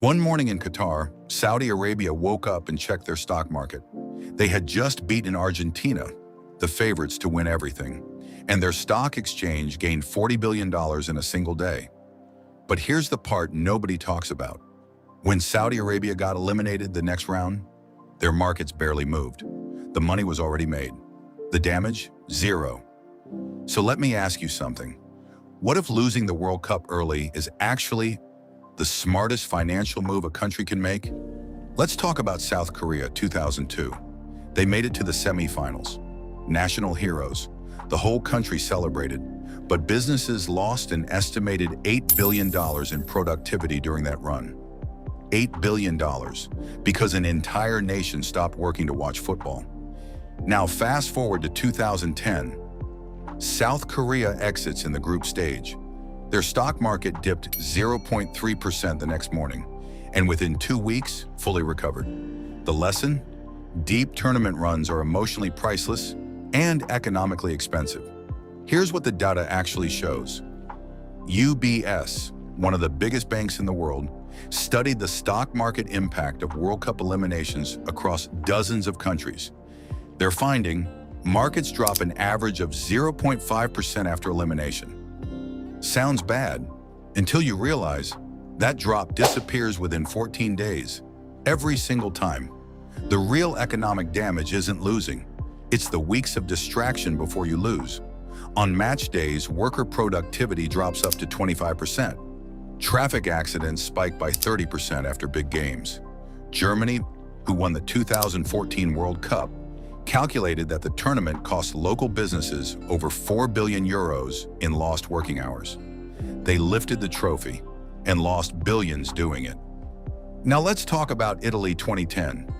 One morning in Qatar, Saudi Arabia woke up and checked their stock market. They had just beaten Argentina, the favorites to win everything, and their stock exchange gained $40 billion in a single day. But here's the part nobody talks about. When Saudi Arabia got eliminated the next round, their markets barely moved. The money was already made. The damage? Zero. So let me ask you something. What if losing the World Cup early is actually the smartest financial move a country can make? Let's talk about South Korea 2002. They made it to the semifinals. National heroes. The whole country celebrated, but businesses lost an estimated $8 billion in productivity during that run. $8 billion, because an entire nation stopped working to watch football. Now fast forward to 2010. South Korea exits in the group stage. Their stock market dipped 0.3% the next morning, and within 2 weeks, fully recovered. The lesson? Deep tournament runs are emotionally priceless and economically expensive. Here's what the data actually shows. UBS, one of the biggest banks in the world, studied the stock market impact of World Cup eliminations across dozens of countries. Their finding, markets drop an average of 0.5% after elimination. Sounds bad, until you realize that drop disappears within 14 days, every single time. The real economic damage isn't losing, it's the weeks of distraction before you lose. On match days, worker productivity drops up to 25%. Traffic accidents spike by 30% after big games. Germany, who won the 2014 World Cup, calculated that the tournament cost local businesses over 4 billion euros in lost working hours. They lifted the trophy and lost billions doing it. Now let's talk about Italy 2010.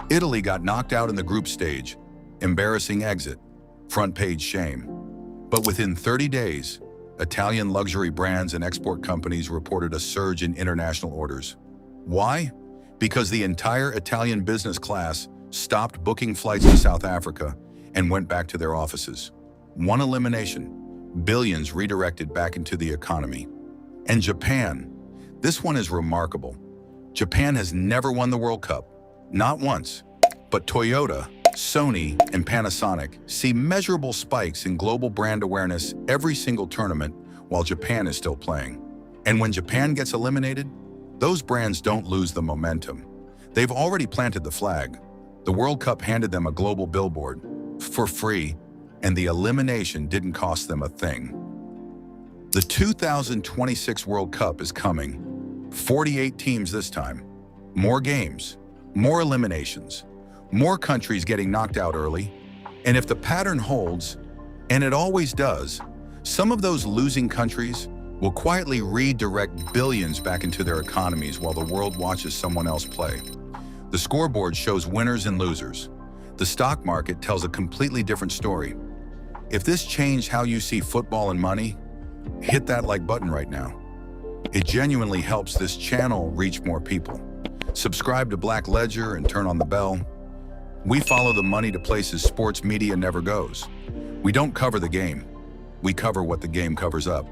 Italy got knocked out in the group stage. Embarrassing exit, front page shame. But within 30 days, Italian luxury brands and export companies reported a surge in international orders. Why? Because the entire Italian business class stopped booking flights to South Africa and went back to their offices. One elimination, billions redirected back into the economy. And Japan, this one is remarkable. Japan has never won the World Cup, not once, but Toyota, Sony, and Panasonic see measurable spikes in global brand awareness every single tournament while Japan is still playing. And when Japan gets eliminated, those brands don't lose the momentum. They've already planted the flag. The World Cup handed them a global billboard for free, and the elimination didn't cost them a thing. The 2026 World Cup is coming. 48 teams this time. More games, more eliminations, more countries getting knocked out early. And if the pattern holds, and it always does, some of those losing countries will quietly redirect billions back into their economies while the world watches someone else play. The scoreboard shows winners and losers. The stock market tells a completely different story. If this changed how you see football and money, hit that like button right now. It genuinely helps this channel reach more people. Subscribe to Black Ledger and turn on the bell. We follow the money to places sports media never goes. We don't cover the game. We cover what the game covers up.